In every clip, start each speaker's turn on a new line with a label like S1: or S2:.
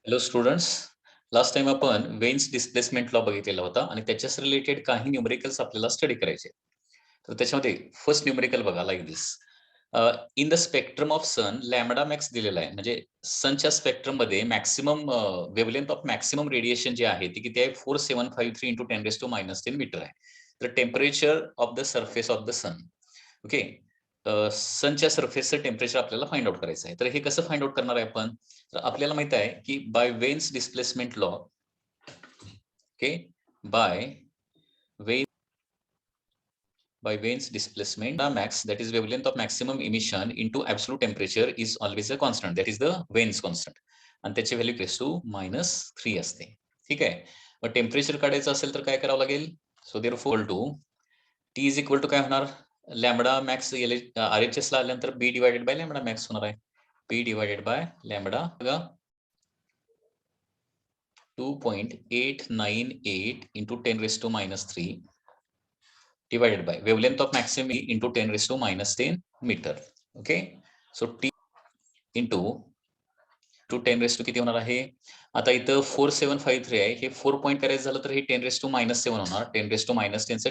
S1: Hello students, last time आपण veins displacement law बघितलेला होता आणि त्याच्याच रिलेटेड काही न्यूमरिकल्स आपल्याला स्टडी करायचे. तर त्याच्यामध्ये फर्स्ट न्यूमरिकल बघा like this. In the spectrum of sun lambda max दिलेला आहे, म्हणजे सनच्या स्पेक्ट्रम मध्ये maximum wavelength of maximum radiation जे आहे ते किती आहे 4753 इंटू 10⁻⁻10 मीटर आहे. तर temperature of the surface of the sun, okay, सनच्या सरफेसचं टेम्परेचर आपल्याला फाइंड आउट करायचं आहे. तर हे कसं फाइंड आउट करणार आहे आपण? तर आपल्याला माहित आहे की by Wien's displacement law, okay, by Wein's displacement, the max, that is wavelength of maximum emission into absolute temperature is always a constant, that is the Wein's constant, आणि त्याची व्हॅल्यू केस टू -3 असते. ठीक आहे. मग temperature काढायचं असेल तर काय करावं लागेल? So therefore two T is equal to काय होणार? लॅम्बडा मॅक्स RHS ला आल्यानंतर B divided by lambda max होणार आहे. बी डिवायडेड बाय लॅम्बडा बघा 2.898 into 10⁻³ divided by wavelength of maximum into 10⁻10 meter. Okay, so T into 10 किती होणार आहे? आता इथं 4753 आहे, हे 4 पॉईंट करायचं झालं तर हे 10⁻7 होणार. 10⁻10 चं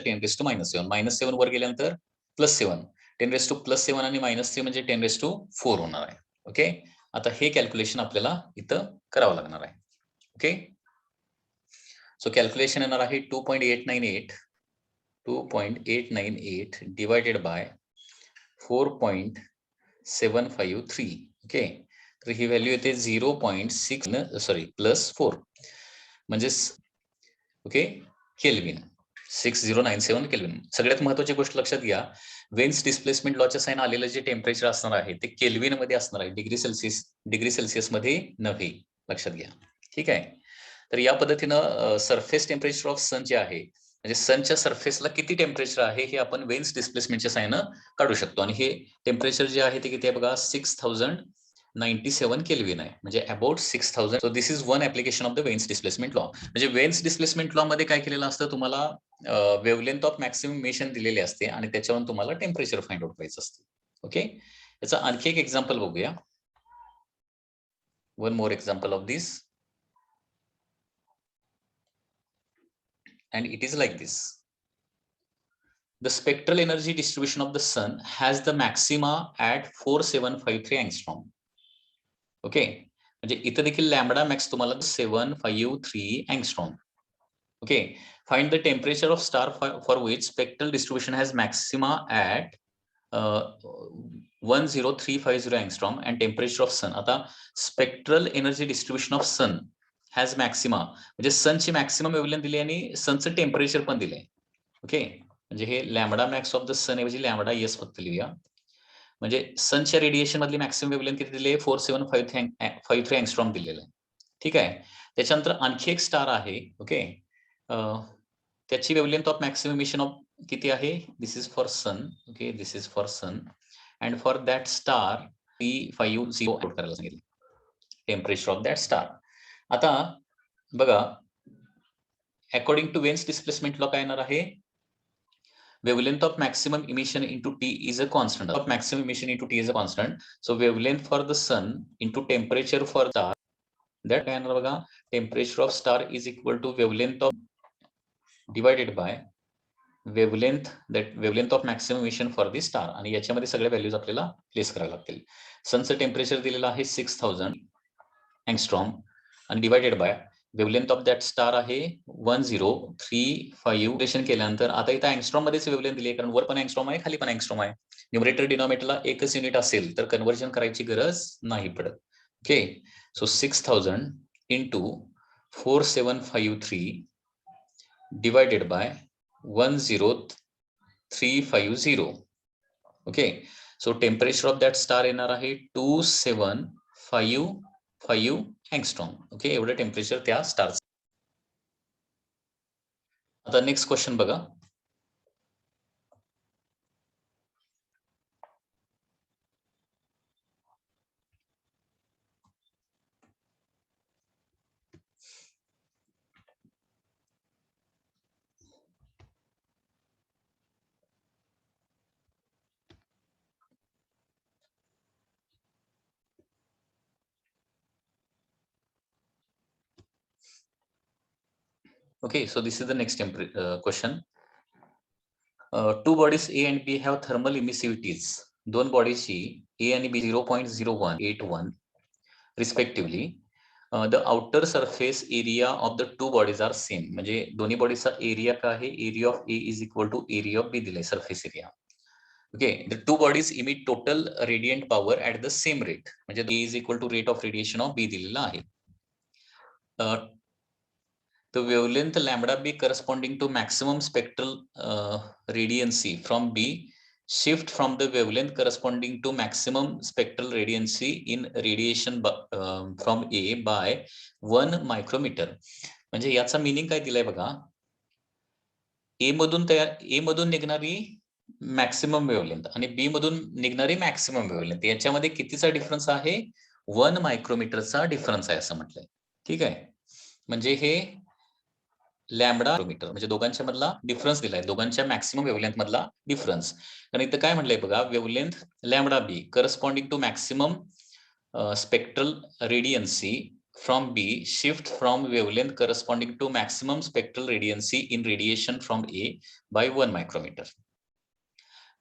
S1: 10⁻7 -7 वर गेल्यानंतर +7, 10⁻+7 आणि -3 म्हणजे 10⁻4 होणार आहे. ओके, आता हे कॅल्क्युलेशन आपल्याला इथं करावं लागणार आहे. ओके, सो कॅल्क्युलेशन येणार आहे 2.898 डिवायडेड बाय 4.753. ओके, तर ही व्हॅल्यू येते 0.6 +4 म्हणजे ओके केल्विन, 6097 केल्विन. सगळ्यात महत्वाची गोष्ट लक्षात घ्या, वेन्स डिस्प्लेसमेंट लॉच्या साइन आलेलं जे टेम्परेचर असणार आहे ते केल्विन मध्ये असणार आहे, डिग्री सेल्सियस मध्ये नव्हे. लक्षात घ्या. ठीक आहे. तर या पद्धतीनं सरफेस टेम्परेचर ऑफ सन जे आहे, म्हणजे सनच्या सरफेसला किती टेम्परेचर आहे हे आपण वेन्स डिस्प्लेसमेंटच्या साइननं काढू शकतो. आणि हे टेम्परेचर जे आहे ते किती आहे बघा, 6097 केल्विन आहे, म्हणजे about 6000. So this is one application of the Wien's displacement law. म्हणजे वेन्स डिस्प्लेसमेंट लॉ मध्ये काय केलेलं असतं, तुम्हाला वेवलेंथ ऑफ मॅक्सिमम इमिशन दिलेली असते आणि त्याच्यावरून तुम्हाला टेम्परेचर फाइंड आउट करायचं असतं. ओके, याचं आणखी एक एक्झाम्पल बघूया. One more example of this. And it is like this. The spectral energy distribution of the sun has the maxima at 4753 angstrom. Okay, म्हणजे इथं देखील लॅम्बडा मॅक्स तुम्हाला 753 angstrom. Okay, find the temperature of star for which spectral distribution has maxima at 10350 angstrom and temperature of sun. आता spectral energy distribution of sun has maxima, म्हणजे सनची maximum wavelength दिली आणि सनचं temperature पण दिलंय. Okay, म्हणजे हे लॅम्बडा मॅक्स ऑफ द सन ऐवजी लॅम्बडा एस फक्त लिहूया. म्हणजे सनच्या रेडिएशन मधली मॅक्सिमम वेव्हलेंथ किती दिली आहे? 4753 अँगस्ट्रॉम दिलेलं आहे. ठीक आहे. त्याच्यानंतर आणखी एक स्टार आहे. ओके, त्याची wavelength of maximum emission of किती आहे? This is for sun. Okay, this is for sun and for that star 350 out करायला सांगितलं टेम्परेचर ऑफ दॅट स्टार. आता बघा, according to Wien's displacement law काय येणार आहे? Wavelength of maximum emission into T is a constant. Of maximum emission into T is a constant. So wavelength for the sun into temperature for star, that काय येणार बघा, temperature of star is equal to wavelength of divided by wavelength of maximum emission for the star. आणि याच्यामध्ये सगळ्या values आपल्याला place करायला लागतील. सनचं temperature दिलेलं आहे 6000 अँगस्ट्रॉम आणि divided by wavelength of that star आहे 1035 केल्यानंतर आता इथं अँगस्ट्रॉम मध्येच वेवलेंथ दिली आहे, कारण वर पण अँगस्ट्रॉम आहे, खाली पण अँगस्ट्रॉम आहे. न्यूमरेटर डिनॉमिनेटरला एकच युनिट असेल तर कन्व्हर्जन करायची गरज नाही पडत. Okay, so 6000 into 4753 divided by 10350. Okay, so temperature of that star येणार आहे 2755 अँगस्ट्रॉम. ओके, एवढं टेम्परेचर त्या स्टारचं. आता नेक्स्ट क्वेश्चन बघा. Okay, so this is the next question. Two bodies A and B have thermal emissivities. दोन बॉडीजची A आणि B 0.0181 respectively. The outer surface area of the two bodies are same. म्हणजे दोन्ही बॉडीजचा area काय आहे? Area of A is equal to area of B दिलाय, surface area. Okay, the two bodies emit total radiant power at the same rate. म्हणजे A is equal to rate of radiation of B दिलेला आहे. The wavelength lambda B corresponding to maximum spectral radiancy from B shift from the wavelength corresponding to maximum spectral radiancy in radiation from A by 1 micrometer. म्हणजे याचा meaning काय दिलाय बघा. A मधून निघणारी maximum wavelength आणि B मधून निघणारी मॅक्सिमम वेव्हलेंथ याच्यामध्ये कितीचा डिफरन्स आहे? 1 मायक्रोमीटरचा डिफरन्स आहे असं म्हटलंय. ठीक आहे, म्हणजे हे लॅम्बडा मीटर म्हणजे दोघांच्या मधला डिफरन्स दिलाय, दोघांच्या मॅक्सिमम वेव्हलेंथ मधला डिफरन्स. आणि इथं काय म्हटलंय बघा, wavelength lambda B corresponding to maximum spectral radiancy from B shift from wavelength corresponding to maximum spectral radiancy in radiation from A by 1 micrometre.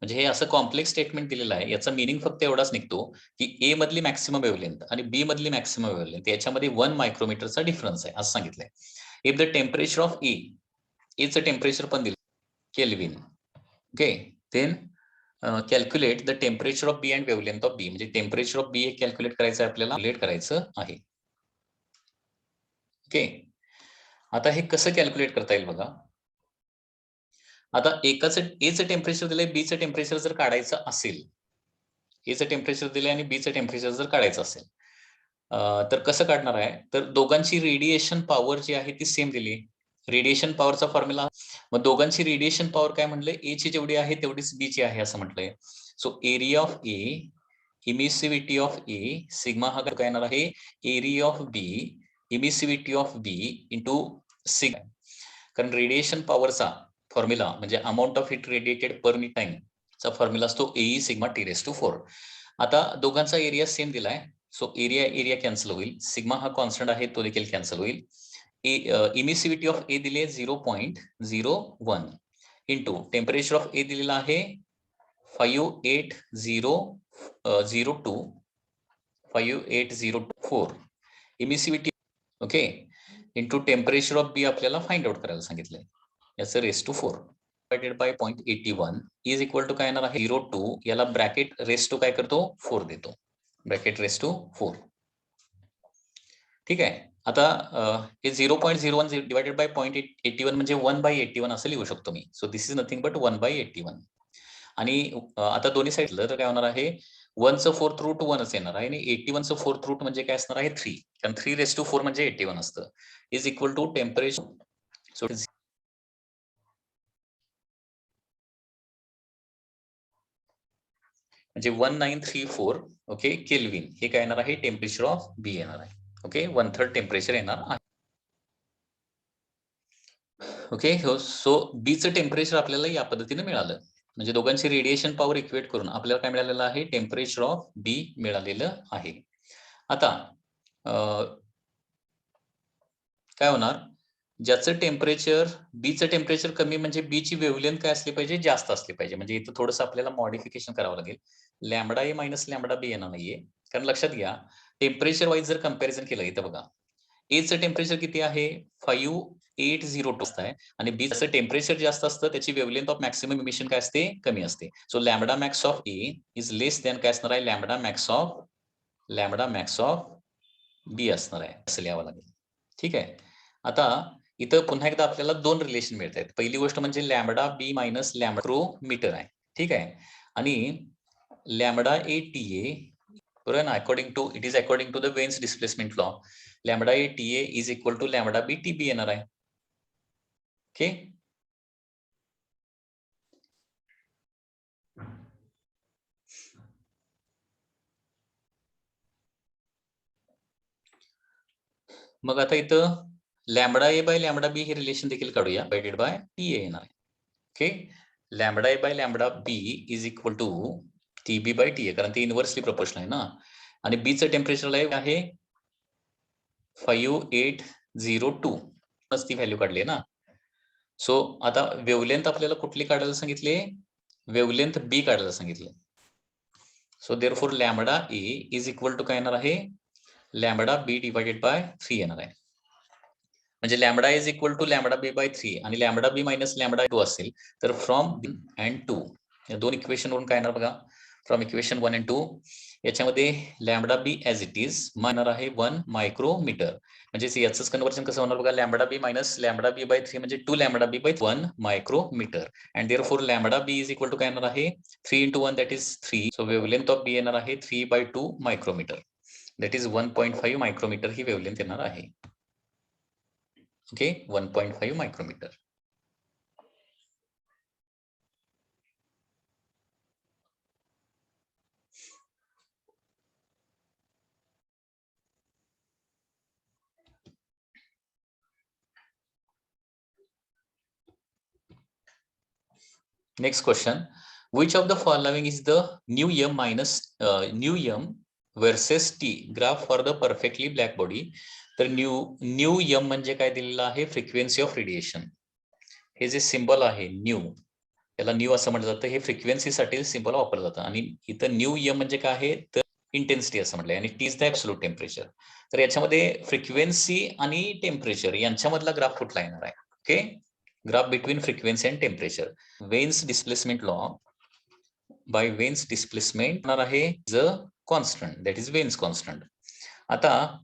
S1: म्हणजे हे असं कॉम्प्लेक्स स्टेटमेंट दिलेलं आहे. याचा मीनिंग फक्त एवढाच निघतो की ए मधली मॅक्सिमम वेव्हलेंथ आणि बी मधली मॅक्सिमम वेव्हलेंथ याच्यामध्ये 1 मायक्रोमीटरचा डिफरन्स आहे असं सांगितलंय. If the temperature of A चं टेम्परेचर पण दिलं kelvin. Okay, then calculate the temperature of B and wavelength of B. म्हणजे टेम्परेचर ऑफ बी हे कॅल्क्युलेट करायचं आपल्याला, कॅल्क्युलेट करायचं आहे. ओके, आता हे कसं कॅल्क्युलेट करता येईल बघा. आता एचं टेम्परेचर दिलंय, बीचं टेम्परेचर जर काढायचं असेल, एचं टेम्परेचर दिलंय आणि बीचं टेम्परेचर जर काढायचं असेल तर कसं काढणार आहे? तर दोघांची रेडिएशन पॉवर जी आहे ती सेम दिली. रेडिएशन पॉवरचा फॉर्म्युला, मग दोघांची रेडिएशन पॉवर काय म्हणलंय? ए ची जेवढी आहे तेवढीच बी ची आहे असं म्हटलंय. So area of A, emissivity of A, sigma हा काय येणार आहे? Area of B, emissivity of B into sigma. कारण रेडिएशन पॉवरचा फॉर्म्युला म्हणजे amount of heat radiated per metre time चा फॉर्म्युला असतो A sigma T raise to 4. आता दोघांचा एरिया सेम दिलाय, सो एरिया कॅन्सल होईल. सिग्मा हा कॉन्स्टंट आहे तो देखील कॅन्सल होईल. इमिसिव्हिटी ऑफ ए दिले 0.01 इंटू टेम्परेचर ऑफ ए दिलेला आहे 5802 emissivity. Okay, into temperature of B आपल्याला फाइंड आउट करायला सांगितलंय. याचं raise to 4 divided by 0.81 is equal to काय येणार आहे? 0.2. याला ब्रॅकेट रेस टू काय करतो? 4 देतो. Bracket raise to 4. ठीक आहे. आता हे 0.01 डिवायडेड बाय 0.81 म्हणजे 1/81 असं लिहू शकतो मी. So this is nothing but 1/81. आणि आता दोन्ही साईडला तर काय होणार आहे? 1चं 4th रूट 1च येणार आहे आणि 81चं 4th रूट म्हणजे काय असणार आहे? 3. कारण 3 रेस टू 4 म्हणजे 81 असतं. Is equal to temperature, so म्हणजे 1934 ओके केल्विन हे काय येणार आहे? टेम्परेचर ऑफ बी येणार आहे. ओके, 1/3 टेम्परेचर येणार आहे. ओके, सो बीचं टेम्परेचर आपल्याला या पद्धतीने मिळालं. म्हणजे दोघांची रेडिएशन पॉवर इक्वेट करून आपल्याला काय मिळालेलं आहे? टेम्परेचर ऑफ बी मिळालेलं आहे. आता काय होणार? ज्याचं टेम्परेचर, बीचं टेम्परेचर कमी म्हणजे बी ची वेव्हलेंथ काय असली पाहिजे? जास्त असली पाहिजे. म्हणजे इथं थोडंसं आपल्याला मॉडिफिकेशन करावं लागेल. लॅम्बडा ए मायनस लॅम्बडा बी येणार नाहीये, कारण लक्षात घ्या टेम्परेचर वाईज जर कंपॅरिझन केलं इथं बघा, एचं टेम्परेचर किती आहे? 5802 आहे आणि बीचं टेम्परेचर जास्त असतं, त्याची वेव्हलेंथ ऑफ मॅक्सिमम इमिशन काय असते? कमी असते. So lambda max of A is less than काय असणार आहे? लॅम्बडा मॅक्स ऑफ बी असणार आहे असं लिहावं लागेल. ठीक आहे. आता इथं पुन्हा एकदा आपल्याला दोन रिलेशन मिळत आहेत. पहिली गोष्ट म्हणजे लॅम्बडा बी मायनस लॅम्बडा आहे. ठीक आहे. आणि लॅम्बडा ए टी ए बरोबर ना, according to the Wien's displacement law, lambda A T A is equal to lambda B T B येणार आहे. ओके, मग आता इथं lambda A by lambda B हे रिलेशन देखील काढूया. डिवायडेड बाय टी ए येणार आहे. Okay, lambda A by lambda B is equal to T B by T A, कारण ती इन्व्हर्सली प्रोपोर्शनल आहे ना. आणि बीचं टेम्परेचर आहे 5802 ती व्हॅल्यू काढली आहे ना. सो आता वेवलेंथ आपल्याला कुठली काढायला सांगितली, वेवलेंथ बी काढायला सांगितले. So therefore lambda A is equal to काय येणार आहे, लॅम्बडा बी डिवायडेड बाय 3 येणार आहे. म्हणजे lambda is equal to lambda B by 3 आणि लॅम्बडा बी मायनस लॅम्बडा 2 असेल तर फ्रॉम 1 and 2 या दोन इक्वेशन वरून काय येणार बघा, फ्रॉम इक्वेशन 1 and 2 याच्यामध्ये lambda B as it is minor आहे 1 मायक्रोमीटर. म्हणजे याचंच कन्व्हर्जन कसं होणार बघा, lambda B minus lambda B by 3 म्हणजे 2 lambda B by 1 micrometre. And therefore lambda B is equal to काय येणार आहे, 3 into 1 that is 3. So wavelength of B येणार आहे 3/2 मायक्रोमीटर, दॅट इज 1.5 मायक्रोमीटर ही वेवलेंथ येणार आहे. Okay, 1.5 micrometre. Next question, which of the following is the nu m minus nu m versus t graph for the perfectly black body? तर new m म्हणजे काय दिलेलं आहे, फ्रिक्वेन्सी ऑफ रेडिएशन. हे जे सिंबल आहे न्यू, याला न्यू असं म्हटलं जातं, हे फ्रिक्वेन्सीसाठी सिंबल वापरलं जातं. आणि इथं न्यू m म्हणजे काय आहे तर इंटेन्सिटी असं म्हटलंय आणि T is the absolute temperature. तर याच्यामध्ये फ्रिक्वेन्सी आणि टेम्परेचर यांच्यामधला ग्राफ कुठला येणार आहे? Okay, graph between frequency and temperature. Wien's displacement law, by Wien's displacement होणार आहे ज constant, that is Wien's constant. आता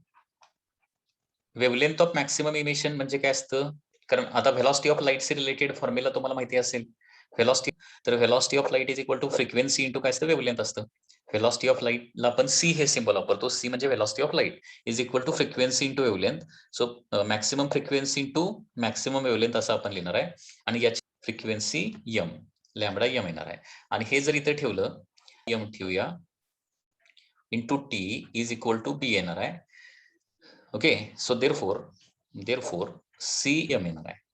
S1: वेवलेंथ ऑफ मॅक्सिमम इमिशन म्हणजे काय असतं, कारण आता व्हेलॉसिटी ऑफ लाईटचे रिलेटेड फॉर्म्युला तुम्हाला माहिती असेल. व्हेलॉसिटी, तर velocity of light is equal to frequency into काय असतं, वेवलेंथ असतं. व्हेलॉसिटी ऑफ लाईटला आपण सी हे सिंबल वापरतो, सी म्हणजे velocity of light is equal to frequency into wavelength. So maximum frequency into maximum wavelength असं आपण लिहिणार आहे. आणि याची फ्रिक्वेन्सी यम, लॅम्बडा यम येणार आहे. आणि हे जर इथे ठेवलं, यम ठेवूया, into T is equal to B येणार आहे. Okay, so therefore C M येणार आहे.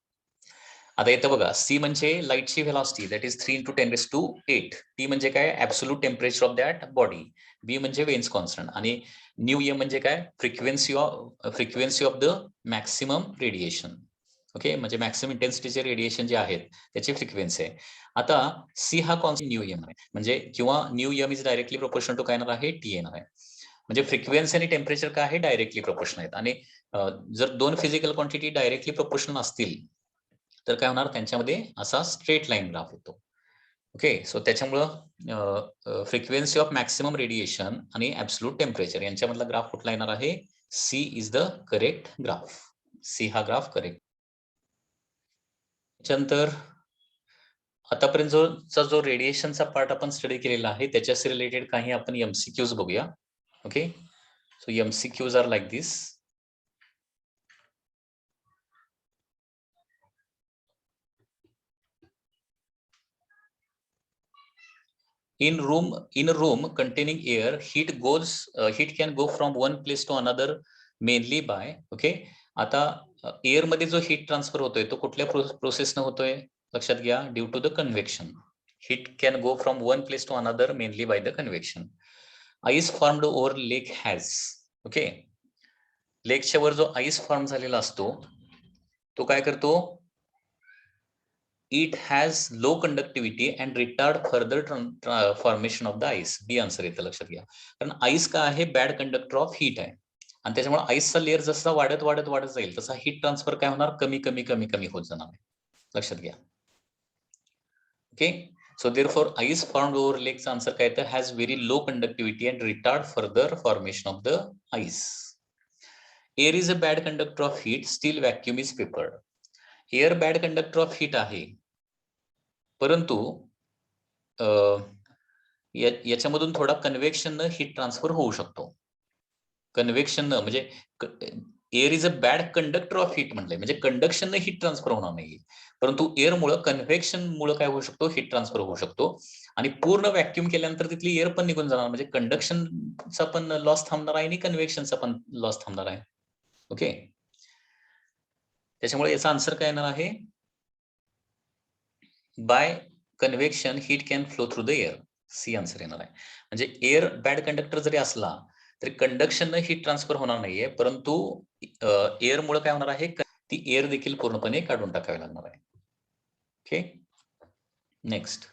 S1: आता इथं बघा, सी म्हणजे लाईटची व्हेलॉसिटी, दॅट इज 3 × 10⁸. टी म्हणजे काय, absolute temperature of that body. B म्हणजे वेन्स कॉन्स्टंट. आणि न्यू एम म्हणजे काय, frequency of the maximum radiation. Okay, म्हणजे मॅक्सिमम इंटेन्सिटीचे रेडिएशन जे आहेत त्याची फ्रिक्वेन्सी आहे. आता सी हा कॉन्स्टंट न्यू एम आहे, म्हणजे किंवा nu M is directly proportional to काय येणार आहे, टी येणार आहे. म्हणजे फ्रिक्वेन्सी आणि टेम्परेचर काय आहे, डायरेक्टली प्रोपोर्शनल आहेत. आणि जर दोन फिजिकल क्वांटिटी डायरेक्टली प्रोपोर्शनल असतील तर काय होणार, त्यांच्यामध्ये असा स्ट्रेट लाईन ग्राफ येतो. ओके, सो त्याच्यामुळं फ्रिक्वेन्सी ऑफ मॅक्सिमम रेडिएशन आणि ऍब्सोल्यूट टेम्परेचर यांच्यामधला ग्राफ कुठला येणार आहे, C is the correct graph. C हा ग्राफ करेक्ट. त्याच्यानंतर आतापर्यंत जो रेडिएशनचा पार्ट आपण स्टडी केलेला आहे त्याच्याशी रिलेटेड काही आपण एमसीक्यूज बघूया. Okay, so MCQs are like this. In a room containing air, heat can go from one place to another mainly by, okay, आता एअर मध्ये जो हीट ट्रान्सफर होतोय तो कुठल्या प्रोसेसने होतोय, लक्षात घ्या, due to the convection. Heat can go from one place to another mainly by the convection. Ice formed over lake has, okay, लेकच्या वर जो आईस फॉर्म झालेला असतो तो काय करतो, it has low conductivity and retard further formation of the ice. B answer येतं, लक्षात घ्या. कारण आईस का आहे, बॅड कंडक्टर ऑफ हीट आहे आणि त्याच्यामुळे आईसचा लेअर जसा वाढत वाढत वाढत जाईल तसा हीट ट्रान्सफर काय होणार, कमी कमी कमी कमी होत जाणार आहे, लक्षात घ्या. Okay, so therefore ice formed over लेकचा आन्सर काय येतं, has very low conductivity and retard further formation of the ice. Air is a bad conductor of heat, still vacuum is preferred. Air bad conductor of heat आहे, परंतु याच्यामधून थोडा convection heat transfer होऊ शकतो. Convection म्हणजे air is a bad conductor of heat म्हटलंय, म्हणजे conduction heat transfer होणार नाही, परंतु एअर मुळे कन्व्हेक्शन मुळे काय होऊ शकतो, हीट ट्रान्सफर होऊ शकतो. आणि पूर्ण व्हॅक्यूम केल्यानंतर तिथली एअर पण निघून जाणार, म्हणजे कंडक्शनचा पण लॉस थांबणार आहे आणि कन्व्हेक्शनचा पण लॉस थांबणार आहे. ओके, त्याच्यामुळे याचा आन्सर काय येणार आहे, by convection heat can flow through the air. C answer येणार आहे. म्हणजे एअर बॅड कंडक्टर जरी असला तरी कंडक्शन हीट ट्रान्सफर होणार नाहीये, परंतु एअर मुळे काय होणार आहे, ती एअर देखील पूर्णपणे काढून टाकावी लागणार आहे. Okay, next.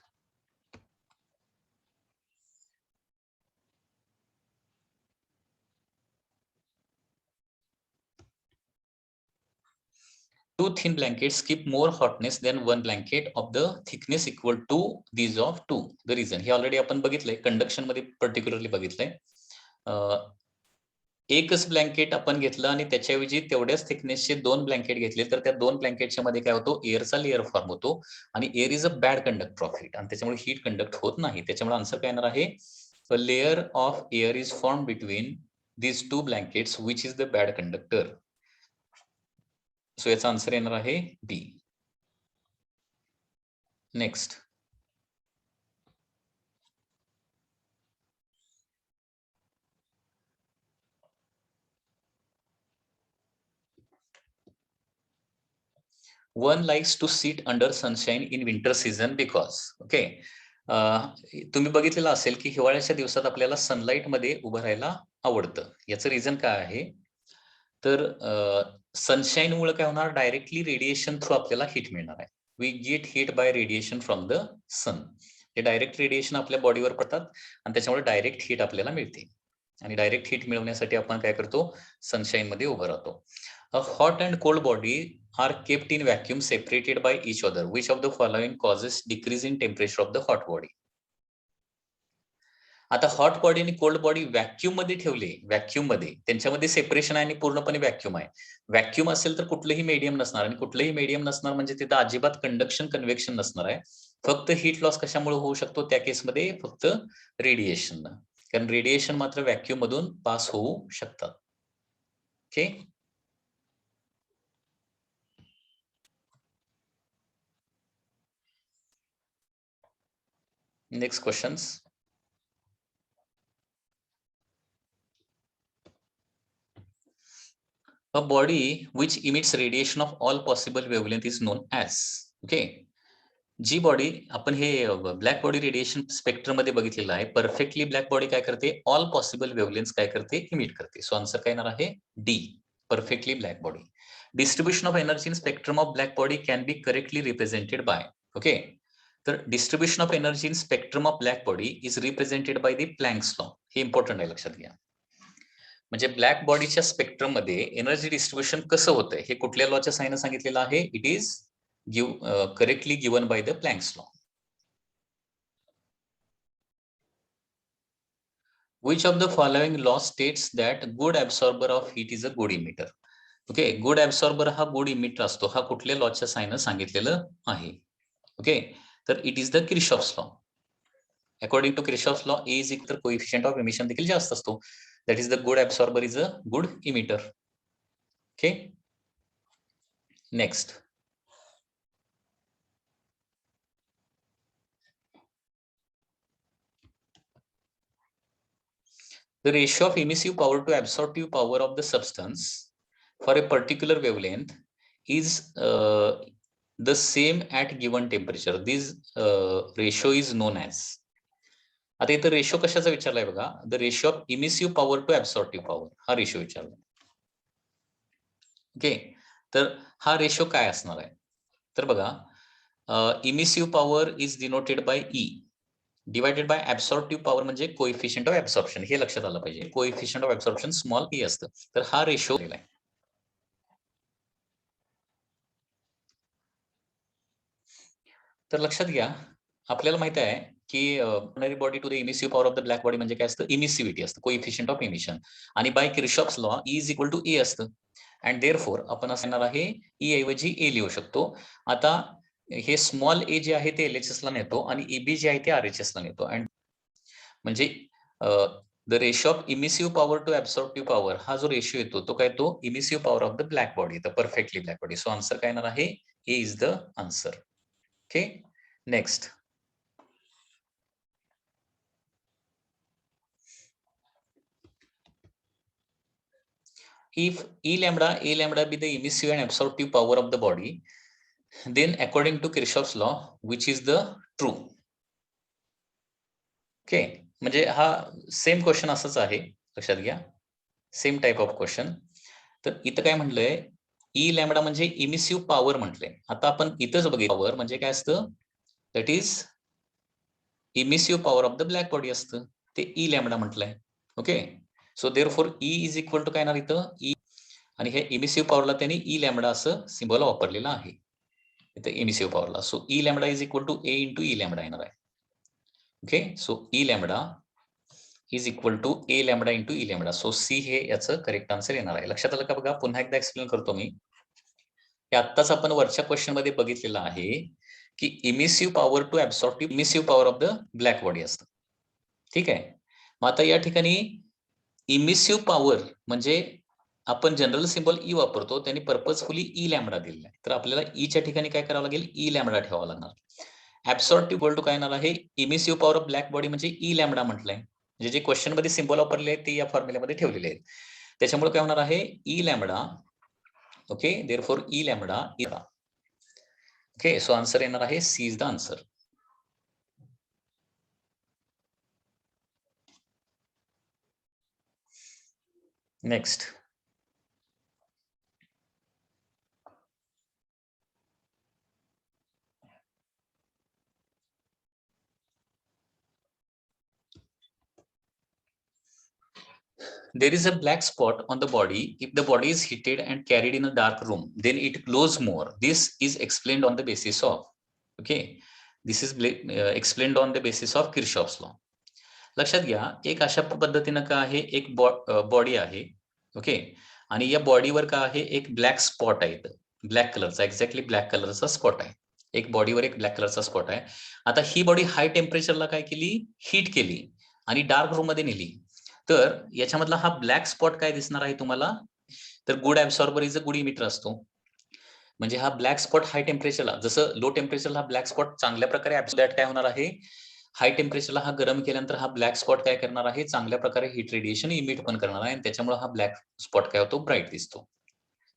S1: Two thin blankets keep more hotness than one blanket of the thickness equal to these of two. The reason हे ऑलरेडी आपण बघितलंय, कंडक्शन मध्ये पर्टिक्युलरली बघितलंय. एकच ब्लँकेट आपण घेतलं आणि त्याच्याऐवजी तेवढ्याच थिकनेसचे दोन ब्लँकेट घेतले तर त्या दोन ब्लँकेटच्या मध्ये काय होतो, एअरचा लेअर फॉर्म होतो आणि air is a bad conductor of heat आणि त्याच्यामुळे हीट कंडक्ट होत नाही. त्याच्यामुळे आन्सर काय येणार आहे, a layer of air is form between these two blankets which is the bad conductor. सो याचा आन्सर येणार आहे D. Next. One likes to sit under sunshine in winter season because. Okay, तुम्ही बघितलेलं असेल की हिवाळ्याच्या दिवसात आपल्याला सनलाइट मध्ये उभं राहायला आवडतं. याचं रिझन काय आहे, तर सनशाईन मुळे काय होणार, डायरेक्टली रेडिएशन थ्रू आपल्याला हीट मिळणार आहे. We get heat by radiation from the sun. हे डायरेक्ट रेडिएशन आपल्या बॉडीवर पडतात आणि त्याच्यामुळे डायरेक्ट हीट आपल्याला मिळते आणि डायरेक्ट हीट मिळवण्यासाठी आपण काय करतो, सनशाईन मध्ये उभं राहतो. A hot and cold body are kept in vacuum separated by each other. Which of the following causes decrease in temperature of the hot body? आता हॉट बॉडी आणि कोल्ड बॉडी व्हॅक्यूम मध्ये ठेवले, vacuum मध्ये त्यांच्यामध्ये separation आहे आणि पूर्णपणे vacuum आहे. व्हॅक्यूम असेल तर कुठलंही मीडियम नसणार आणि कुठलंही मीडियम नसणार म्हणजे तिथं अजिबात कंडक्शन कन्व्हेक्शन नसणार आहे. फक्त हीट लॉस कशामुळे होऊ शकतो, त्या केसमध्ये फक्त रेडिएशन, कारण रेडिएशन मात्र व्हॅक्यूम मधून पास होऊ शकतात. Okay, next questions. A body which emits radiation of all possible wavelength is known as. Okay, जी बॉडी आपण हे ब्लॅक बॉडी रेडिएशन स्पेक्ट्रम मध्ये बघितलेलं आहे, परफेक्टली ब्लॅक बॉडी काय करते, ऑल पॉसिबल वेवलेंथ काय करते, इमिट करते. सो आन्सर काय येणार आहे D, perfectly black body. Distribution of energy in spectrum of black body can be correctly represented by. Okay, तर distribution of energy in spectrum of black body is represented by the Planck's law. हे important आहे, लक्षात घ्या. म्हणजे black बॉडीच्या spectrum मध्ये energy distribution कसं होतंय हे कुठल्या लॉच्या साहाय्याने सांगितलेलं आहे, it is correctly given by the Planck's law. Which of the following law states that good absorber of heat is a good emitter? Okay, good absorber हा गुड इमिटर असतो, हा कुठल्या लॉच्या साहाय्याने सांगितलेलं आहे? ओके, तर it is the Kirchhoff's law. According to Kirchhoff's law, A is equal coefficient of emission देखील जास्त असतो. That is the good absorber is a good emitter. Okay, next. The ratio of emissive power to absorptive power of the substance for a particular wavelength is the same at given temperature. This ratio is known as. आता इथं ratio कशाचा विचारलाय बघा, the ratio of emissive power to absorptive power हा ratio विचारलाय. Okay, तर हा ratio काय असणार आहे, तर बघा, emissive power is denoted by E divided by absorptive power म्हणजे कोएफिशियंट ऑफ ऍब्सॉर्प्शन. हे लक्षात आलं पाहिजे, coefficient of absorption small E असतं. तर हा रेशो आहे. तर लक्षात घ्या, आपल्याला माहित आहे की body to the emissive power of the black body म्हणजे काय असतं, इमिसिव्हिटी असतं, कोएफिशियंट ऑफ इमिशन. आणि by Kirchhoff's law E is equal to A असतं. अँड देअरफॉर आपण असं येणार आहे, ई ऐवजी ए लिहू शकतो. आता हे स्मॉल ए जे आहे ते एलएचएस ला नेतो आणि ईबी जे आहे ते आरएचएस ला नेतो. अँड म्हणजे the ratio of emissive power to absorptive power हा जो रेशिओ येतो तो काय, तो emissive power of the black body, the perfectly black body. So answer काय येणार आहे, ए is the answer. Okay, next. If E lambda, A lambda be the emissive and absorptive power of the body, then according to Kirchhoff's law, which is the true? Okay, म्हणजे हा same question असाच आहे, लक्षात घ्या, same type of question. तर इथं काय म्हटलंय, ई लॅम्बडा म्हणजे इमिसिव्ह पॉवर म्हटलंय. आता आपण इथंच बघितलं पॉवर म्हणजे काय असतं, that is emissive power of the black body असतं, ते ई लॅम्बडा म्हटलंय. Okay, so therefore E is equal to काय येणार इथं, ई, आणि हे इमिसिव्ह पॉवरला त्यांनी ई लॅम्बडा असं सिम्बॉल वापरलेलं आहे इथं इमिसिव्ह पॉवरला. So E lambda is equal to A into E lambda येणार आहे. Okay, so E lambda is equal to A lambda into E lambda. So C हे याचं करेक्ट आन्सर येणार आहे. लक्षात आलं का बघा, पुन्हा एकदा एक्सप्लेन करतो मी. हे आत्ताच आपण वरच्या क्वेश्चन मध्ये बघितलेलं आहे की emissive power to absorptive emissive power of the black body असतं. ठीक आहे, मग आता या ठिकाणी इमिसिव्ह पॉवर म्हणजे आपण जनरल सिम्बॉल ई वापरतो, त्यांनी पर्पजफुली ई लॅम्बडा दिलेला आहे. तर आपल्याला ईच्या ठिकाणी काय करावं लागेल, ई लॅम्बडा ठेवावा लागणार. ऍब्सॉर्प्टिव्ह इक्वल टू काय येणार आहे, emissive power of black body म्हणजे ई लॅम्बडा म्हटलंय. म्हणजे जे क्वेश्चन मध्ये सिम्बॉल वापरले आहेत ते या फॉर्म्युल्यामध्ये ठेवलेले आहेत. त्याच्यामुळे काय होणार आहे, E lambda. Okay, therefore E lambda. Okay, so answer येणार आहे C is the answer. Next, there is a black spot on the body. If the body is heated and carried in a dark room, then it glows more. This is explained on the basis of, okay, this is explained on the basis of Kirchhoff's law. लक्षात घ्या, एक अशा पद्धतीनं का आहे, एक body आहे. Okay, आणि या बॉडीवर का आहे, एक ब्लॅक स्पॉट आहे, ब्लॅक कलरचा, एक्झॅक्टली ब्लॅक कलरचा स्पॉट आहे. एक बॉडीवर एक ब्लॅक कलरचा स्पॉट आहे. आता ही बॉडी हाय टेम्परेचरला काय केली, हीट केली आणि डार्क रूम मध्ये नेली. तर याच्यामधला हा ब्लॅक स्पॉट काय दिसणार आहे तुम्हाला, तर good absorber is a good emitter असतो. म्हणजे हा ब्लॅक स्पॉट हाय टेम्परेचरला, जसं लो टेम्परेचरला हा ब्लॅक स्पॉट चांगल्या प्रकारे ऍब्सॉर्ब काय होणार आहे, हाय टेम्परेचरला हा गरम केल्यानंतर हा ब्लॅक स्पॉट काय करणार आहे, चांगल्या प्रकारे हीट रेडिएशन इमिट पण करणार आहे आणि त्याच्यामुळे हा ब्लॅक स्पॉट काय होतो, ब्राईट दिसतो.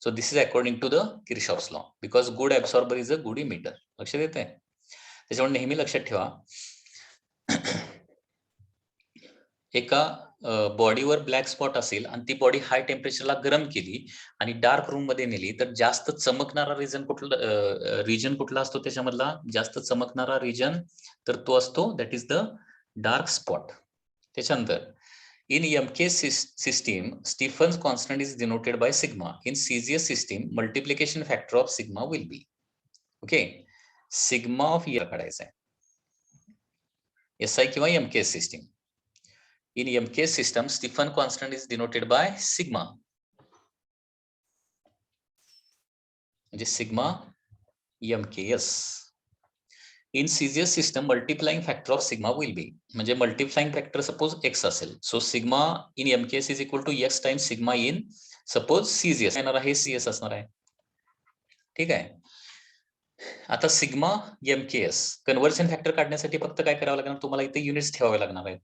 S1: So this is according to the Kirchhoff's law, because good absorber is a good emitter. लक्षात येते, त्याच्यामुळे नेहमी लक्षात ठेवा, एका बॉडीवर ब्लॅक स्पॉट असेल आणि ती बॉडी हाय टेम्परेचरला गरम केली आणि डार्क रूम मध्ये नेली, तर जास्त चमकणारा रिजन कुठला असतो, त्याच्यामधला जास्त चमकणारा रिजन तर तो असतो, that is the dark spot. त्याच्यानंतर in MK system, Stephen's constant is denoted by sigma. In CGS system, multiplication factor of sigma will be, okay, sigma of काढायचा आहे, SI किंवा MK system. In MK system, Stephen constant is denoted by sigma. म्हणजे sigma MKS. In CGS system, multiplying factor of sigma will be, म्हणजे multiplying factor suppose x असेल, so sigma in MKS is equal to x times sigma in suppose CGS येणार आहे, CS असणार आहे. ठीक आहे, आता सिग्मा MKS कन्व्हर्जन फॅक्टर काढण्यासाठी फक्त काय करावं लागणार, तुम्हाला इथे युनिट्स ठेवावे लागणार आहेत.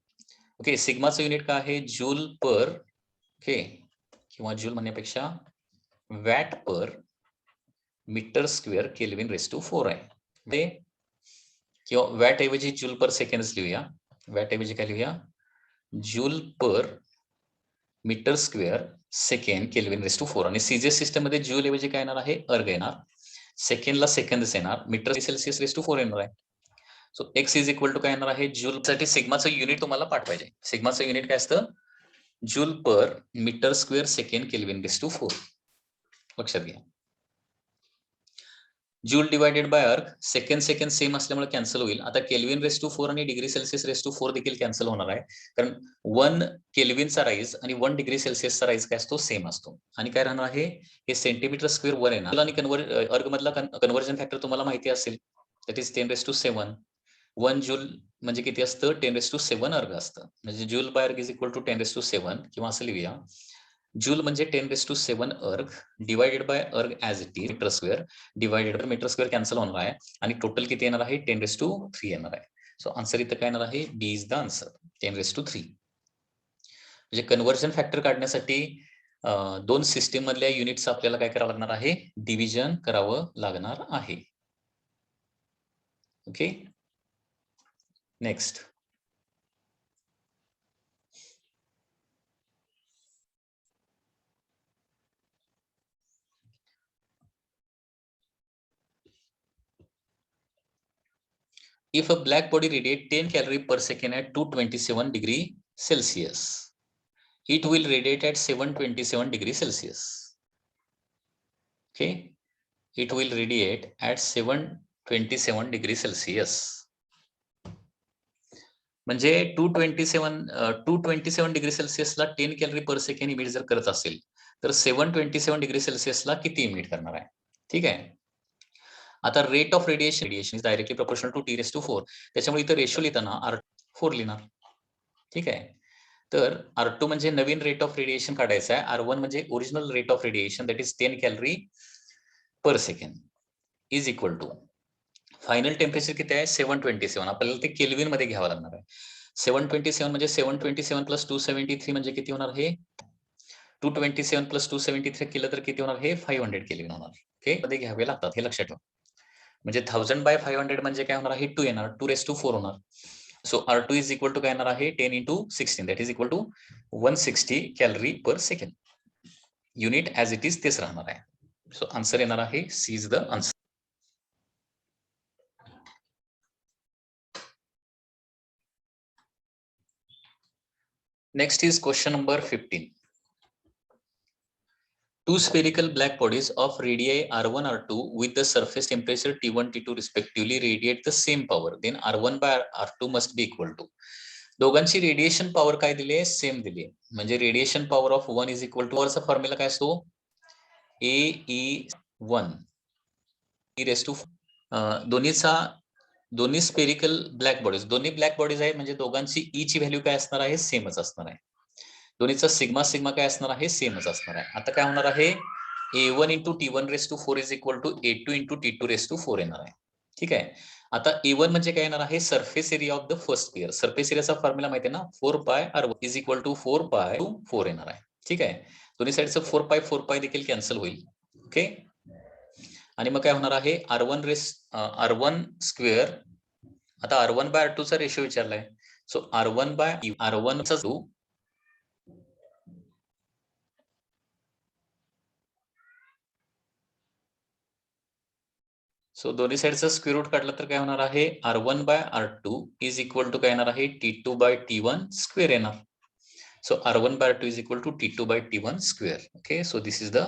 S1: ओके, सिग्माचं युनिट काय आहे, जूल पर, ओके, किंवा जूल म्हणण्यापेक्षा watt per metre square kelvin raise to 4 आहे. ते किंवा वॅट ऐवजी जूल पर सेकंड लिहूया, वॅट ऐवजी काय लिहूया, joule per metre square second kelvin raise to 4. आणि सीजीएस सिस्टम मध्ये जूल ऐवजी काय येणार आहे, अर्ग येणार, सेकंडला सेकंदच येणार, मीटर सेल्सिअस रेस टू 4 येणार आहे. So X is equal to काय येणार आहे, जूल साठी सिग्माचं युनिट तुम्हाला पाठवायचे. सिग्माचं युनिट काय असतं, joule per metre square second kelvin raise to 4. लक्षात घ्या, joule divided by erg, second same असल्यामुळे कॅन्सल होईल. आता केल्विन रेस टू 4 आणि डिग्री सेल्सिअस रेस टू 4 देखील कॅन्सल होणार आहे, कारण 1 केल्विनचा राईज आणि 1 डिग्री सेल्सिअसचा राईज काय असतो, सेम असतो. आणि काय राहणार आहे, हे सेंटीमीटर स्क्वेअर वर येणार. आणि अर्ग मधला कन्व्हर्जन फॅक्टर तुम्हाला माहिती असेल, दॅट इज 10⁻⁷. 1 जूल म्हणजे किती असतं, 10⁻⁷ अर्ग असतं. म्हणजे joule by erg is equal to 10⁻⁷, किंवा असं लिहूया, जूल म्हणजे 10⁻⁷ erg divided by erg as it is metre square divided by metre square cancel होणार आहे आणि टोटल किती येणार आहे, 10⁻³ येणार आहे. सो आन्सर इथं काय येणार आहे, बी इज द आन्सर, 10⁻³. म्हणजे कन्व्हर्जन फॅक्टर काढण्यासाठी दोन सिस्टीम मधल्या युनिट्स आपल्याला काय करावं लागणार आहे, डिव्हिजन करावं लागणार आहे. Okay, next, If a black body radiates 10 calorie per second at 227 degree Celsius, it will radiate at 727 degree Celsius. Okay, it will radiate at 727 degree Celsius. म्हणजे 227 डिग्री सेल्सिअसला 10 कॅलरी पर सेकंड इमिट जर करत असेल तर 727 degree सेल्सिअसला किती emit करणार आहे? ठीक आहे. आता rate of radiation is directly proportional to T⁴. त्याच्यामुळे इथं रेशो लिहिताना R4 लिहिणार. ठीक आहे. तर R2 म्हणजे नवीन रेट ऑफ रेडिएशन काढायचा आहे. R1 म्हणजे original rate of radiation that is 10 calorie per second is equal to final temperature किती आहे? 727. आपल्याला ते केल्विन मध्ये घ्यावं लागणार आहे. 727 म्हणजे 727 प्लस 273 म्हणजे किती होणार? हे 227 प्लस 273 केलं तर किती होणार? हे 500 केल्विन होणार. ओके, मध्ये घ्यावे लागतात हे लक्षात ठेवा. म्हणजे 1000/500 म्हणजे काय होणार आहे? 2 येणार, 2⁴ होणार. So R2 is equal to काय येणार आहे? 10 × 16 that is equal to 160 calorie per second. Unit as it is तेच राहणार आहे. सो आन्सर येणार आहे C is the answer. Next is question number 15. Two spherical black bodies of radii R1, R2 with the surface temperature T1, T2 respectively radiate the same power. Then R1/R2 must be equal to. दोघांची radiation power काय दिली आहे? Same दिली आहे. म्हणजे radiation power of 1 is equal to वरचा formula काय असतो? AE1 दोन्ही स्पेरिकल ब्लॅक बॉडीज, दोन्ही ब्लॅक बॉडीज आहेत म्हणजे दोघांची ई ची व्हॅल्यू काय असणार आहे? सेमच असणार आहे. दोन्हीचा सिग्मा काय असणार आहे? सेमच असणार आहे. आता काय होणार आहे? A1 × T1⁴ is equal to A2 × T2⁴ येणार आहे. ठीक आहे. आता A1 म्हणजे काय येणार आहे? Surface area of the first pair. Surface एरियाचा फॉर्म्युला माहिती आहे ना? 4πr1 इज इक्वल टू 4π/4 येणार आहे. ठीक आहे. दोन्ही साईडचं 4π देखील कॅन्सल होईल. ओके, आणि मग काय होणार आहे? R1² आता R1/R2 चा रेशो विचारलाय. सो R1 चा सो दोन्ही साईडचा स्क्वेअर रूट काढला तर काय होणार आहे? R1/R2 इज इक्वल टू काय येणार आहे? T2/T1² येणार. So R1/R2 is equal to T2/T1². Okay, so this is the